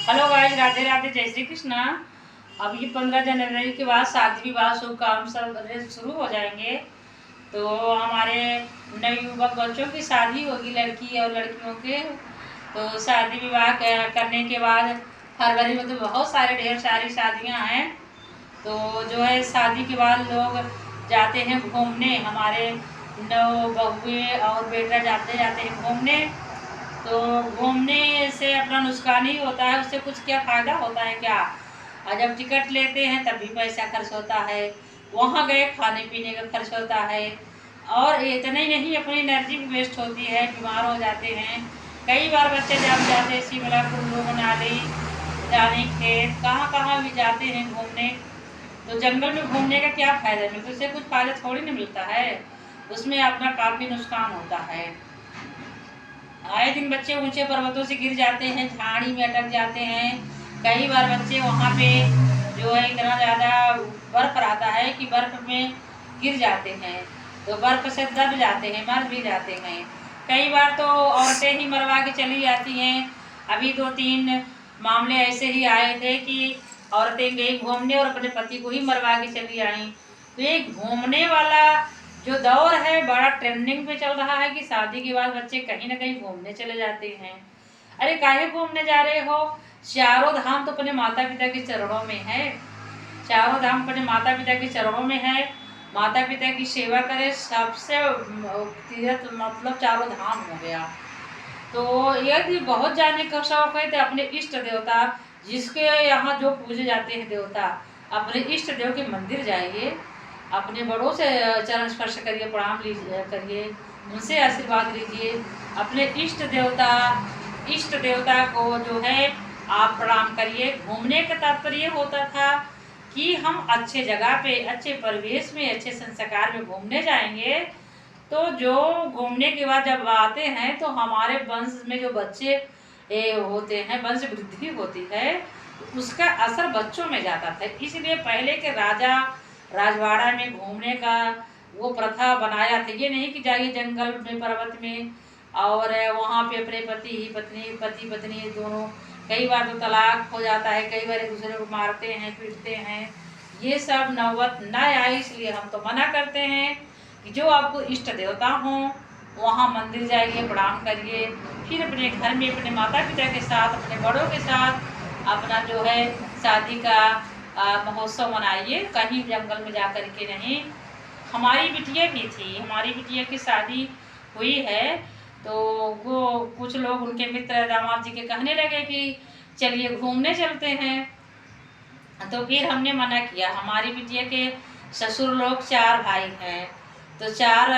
Hello guys, Radhe Radhe, जय श्री कृष्णा। अब ये 15 जनवरी के बाद शादी विवाह शुभ काम सब शुरू हो जाएंगे। तो हमारे नवयुवक बच्चों की शादी होगी, लड़की और लड़कियों के। तो शादी विवाह करने के बाद फरवरी में तो बहुत सारे ढेर सारी शादियां हैं। तो जो है शादी के बाद लोग जाते हैं घूमने, हमारे नौ बहुए और बेटा जाते जाते हैं घूमने। तो घूमने से अपना नुकसान ही होता है, उससे कुछ क्या फ़ायदा होता है क्या। और जब टिकट लेते हैं तब भी पैसा खर्च होता है, वहाँ गए खाने पीने का खर्च होता है। और इतना ही नहीं, अपनी एनर्जी भी वेस्ट होती है, बीमार हो जाते हैं। कई बार बच्चे जब जाते हैं शिमला, कुल्लू मनाली, रानी खेत, कहाँ कहाँ भी जाते हैं घूमने। तो जंगल में घूमने का क्या फ़ायदा मिलता है, उससे कुछ फ़ायदा थोड़ी ना मिलता है, उसमें अपना काफ़ी नुकसान होता है। आए दिन बच्चे ऊंचे पर्वतों से गिर जाते हैं, झाड़ी में अटक जाते हैं। कई बार बच्चे वहाँ पे जो है इतना ज़्यादा बर्फ रहता है कि बर्फ में गिर जाते हैं, तो बर्फ से दब जाते हैं, मर भी जाते हैं। कई बार तो औरतें ही मरवा के चली जाती हैं। अभी 2-3 मामले ऐसे ही आए थे कि औरतें गई घूमने और अपने पति को ही मरवा के चली आई। तो ये घूमने वाला जो दौर है बड़ा ट्रेंडिंग पे चल रहा है कि शादी के बाद बच्चे कहीं ना कहीं घूमने चले जाते हैं। अरे काहे घूमने जा रहे हो? चारों धाम तो अपने माता पिता के चरणों में है। चारों धाम अपने माता पिता के चरणों में है। माता पिता की सेवा करे, सबसे तीर्थ मतलब चारों धाम हो गया। तो यदि बहुत जाने का शौक है तो अपने इष्ट देवता, जिसके यहाँ जो पूजे जाते हैं देवता, अपने इष्ट देव के मंदिर जाइए, अपने बड़ों से चरण स्पर्श करिए, प्रणाम लीजिए करिए, उनसे आशीर्वाद लीजिए। अपने इष्ट देवता को जो है आप प्रणाम करिए। घूमने का तात्पर्य होता था कि हम अच्छे जगह पे, अच्छे परिवेश में, अच्छे संस्कार में घूमने जाएंगे। तो जो घूमने के बाद जब आते हैं तो हमारे वंश में जो बच्चे होते हैं, वंश वृद्धि होती है, तो उसका असर बच्चों में जाता था। इसलिए पहले के राजा राजवाड़ा में घूमने का वो प्रथा बनाया था। ये नहीं कि जाइए जंगल में, पर्वत में और वहाँ पे अपने पति पत्नी दोनों, कई बार तो तलाक हो जाता है, कई बार एक दूसरे को मारते हैं, पीटते हैं। ये सब नौबत न आए, इसलिए हम तो मना करते हैं कि जो आपको इष्ट देवता हों वहाँ मंदिर जाइए, प्रणाम करिए, फिर अपने घर में अपने माता पिता के साथ, अपने बड़ों के साथ अपना जो है शादी का महोत्सव मनाइए, कहीं जंगल में जा कर के नहीं। हमारी बिटिया भी थी, हमारी बिटिया की शादी हुई है। तो वो कुछ लोग उनके मित्र दामाद जी के कहने लगे कि चलिए घूमने चलते हैं। तो फिर हमने मना किया। हमारी बिटिया के ससुर लोग 4 भाई हैं, तो 4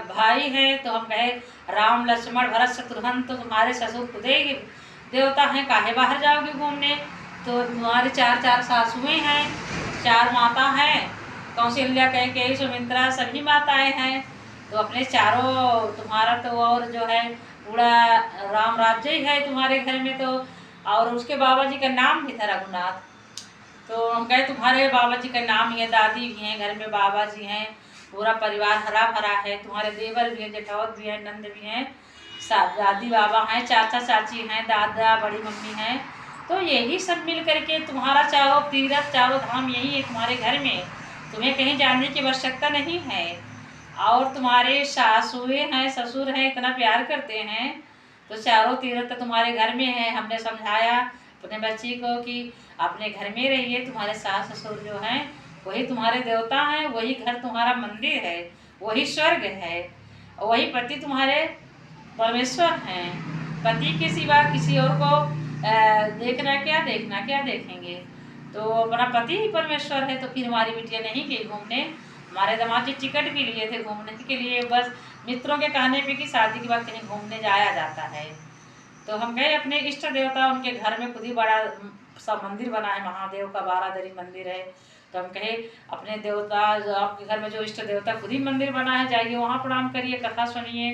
भाई हैं, तो हम कहे राम लक्ष्मण भरत शत्रुघ्न, तो तुम्हारे ससुर खुद ही देवता हैं, काहे बाहर जाओगे घूमने। तो तुम्हारी 4 सासुएं हैं, 4 माता हैं, कौशल्या, कैकेयी, सुमित्रा, सभी माताएं हैं। तो अपने चारों, तुम्हारा तो और जो है पूरा राम राज्य ही है तुम्हारे घर में। तो और उसके बाबा जी का नाम भी था रघुनाथ। तो हम कहे तुम्हारे बाबा जी का नाम ही है, दादी भी हैं घर में, बाबा जी हैं, पूरा परिवार हरा भरा है, तुम्हारे देवर भी हैं, जेठौत भी हैं, नंद भी हैं, दादी बाबा हैं, चाचा चाची हैं, दादा बड़ी मम्मी हैं। तो यही सब मिल करके तुम्हारा चारों तीर्थ, चारों धाम यही है तुम्हारे घर में, तुम्हें कहीं जाने की आवश्यकता नहीं है। और तुम्हारे सासुएं हैं, ससुर हैं, इतना प्यार करते हैं, तो चारों तीर्थ तुम्हारे घर में है। हमने समझाया अपने बच्ची को कि अपने घर में रहिए, तुम्हारे सास ससुर जो हैं वही तुम्हारे देवता हैं, वही घर तुम्हारा मंदिर है, वही स्वर्ग है, वही पति तुम्हारे परमेश्वर हैं। पति के सिवा किसी और को देखना क्या देखेंगे। तो अपना पति ही परमेश्वर है। तो फिर हमारी बिटिया नहीं गई घूमने। हमारे दामाद जी टिकट भी लिए थे घूमने के लिए, बस मित्रों के कहने पे कि शादी के बाद कहीं घूमने जाया जाता है। तो हम गए अपने इष्ट देवता, उनके घर में खुद ही बड़ा सब मंदिर बना है, महादेव का 12 दरी मंदिर है। तो हम कहे अपने देवता, आपके घर में जो इष्ट देवता खुद ही मंदिर बना है, जाइए वहाँ प्रणाम करिए, कथा सुनिए,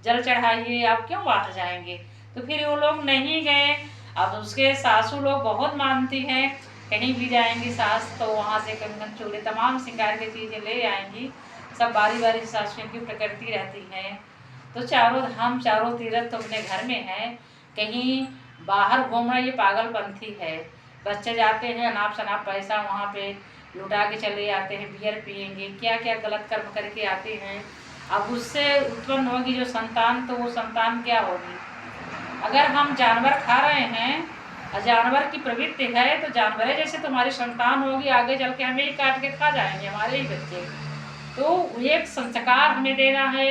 जल चढ़ाइए, आप क्यों बाहर जाएंगे। तो फिर वो लोग नहीं गए। अब उसके सासू लोग बहुत मानती हैं, कहीं भी जाएंगी सास तो वहाँ से कंगन चूड़े तमाम श्रृंगार की चीज़ें ले आएंगी। सब बारी बारी से सासुएं गिफ्ट करती रहती हैं। तो चारों धाम, चारों तीर्थ तो अपने घर में है, कहीं बाहर घूमना ये पागलपंथी है। बच्चे जाते हैं अनाप शनाप पैसा वहाँ पे लुटा के चले आते हैं, बियर पियेंगे, क्या क्या गलत कर्म करके आते हैं। अब उससे उत्पन्न होगी जो संतान, तो वो संतान क्या होगी। अगर हम जानवर खा रहे हैं और जानवर की प्रवृत्ति है तो जानवर जैसे तुम्हारी संतान होगी, आगे चल के हमें ही काट के खा जाएंगे हमारे ही बच्चे। तो एक संस्कार हमें देना है।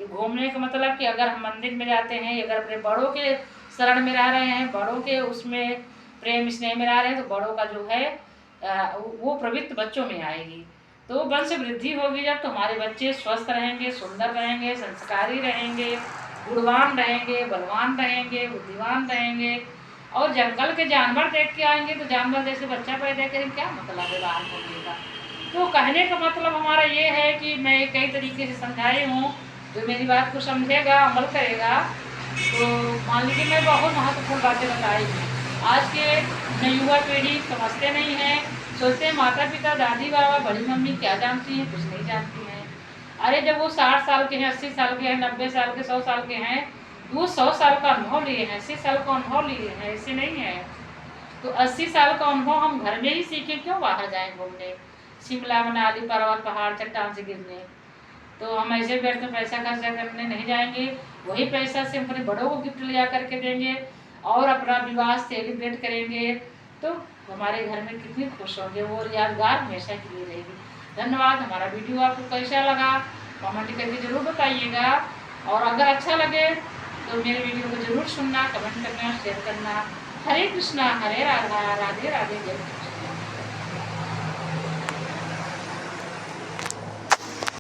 घूमने का मतलब कि अगर हम मंदिर में जाते हैं, अगर अपने बड़ों के शरण में रह रहे हैं, बड़ों के उसमें प्रेम स्नेह में रह रहे हैं, तो बड़ों का जो है वो प्रवृत्ति बच्चों में आएगी। तो वंश वृद्धि होगी जब, तो हमारे बच्चे स्वस्थ रहेंगे, सुंदर रहेंगे, संस्कारी रहेंगे, गुणवान रहेंगे, बलवान रहेंगे, बुद्धिमान रहेंगे। और जंगल के जानवर देख के आएंगे तो जानवर जैसे बच्चा पैदा करें, क्या मतलब है बाहर होने का। तो कहने का मतलब हमारा ये है कि मैं कई तरीके से समझाई हूँ, जो मेरी बात को समझेगा, अमल करेगा, तो मान लीजिए मैं बहुत महत्वपूर्ण बातें बताई हूँ। आज के युवा पीढ़ी समझते नहीं हैं, सोचते हैं माता पिता, दादी बाबा, बड़ी मम्मी क्या जानती हैं, कुछ नहीं जानती हैं। अरे जब वो 60 साल के हैं, 80 साल के हैं, 90 साल के, 100 साल के हैं, वो 100 साल का अनुभव लिए हैं, 80 साल का अनुभव लिए हैं, ऐसे नहीं है। तो 80 साल का अनुभव हम घर में ही सीखें, क्यों बाहर जाएं घूमने, शिमला मनाली पर्वत पहाड़ चट्टान से गिरने। तो हम ऐसे व्यर्थ में पैसा खर्चा करने नहीं जाएंगे, वही पैसा से हम अपने बड़ों को गिफ्ट ले जा करके देंगे और अपना विवाह सेलिब्रेट करेंगे, तो हमारे घर में कितनी खुश होंगे, वो यादगार हमेशा के लिए रहेगी। धन्यवाद। हमारा वीडियो आपको कैसा लगा कमेंट करके जरूर बताइएगा, और अगर अच्छा लगे तो मेरे वीडियो को जरूर सुनना, कमेंट करना, शेयर करना। हरे कृष्णा, हरे राधा, राधे राधे, जय।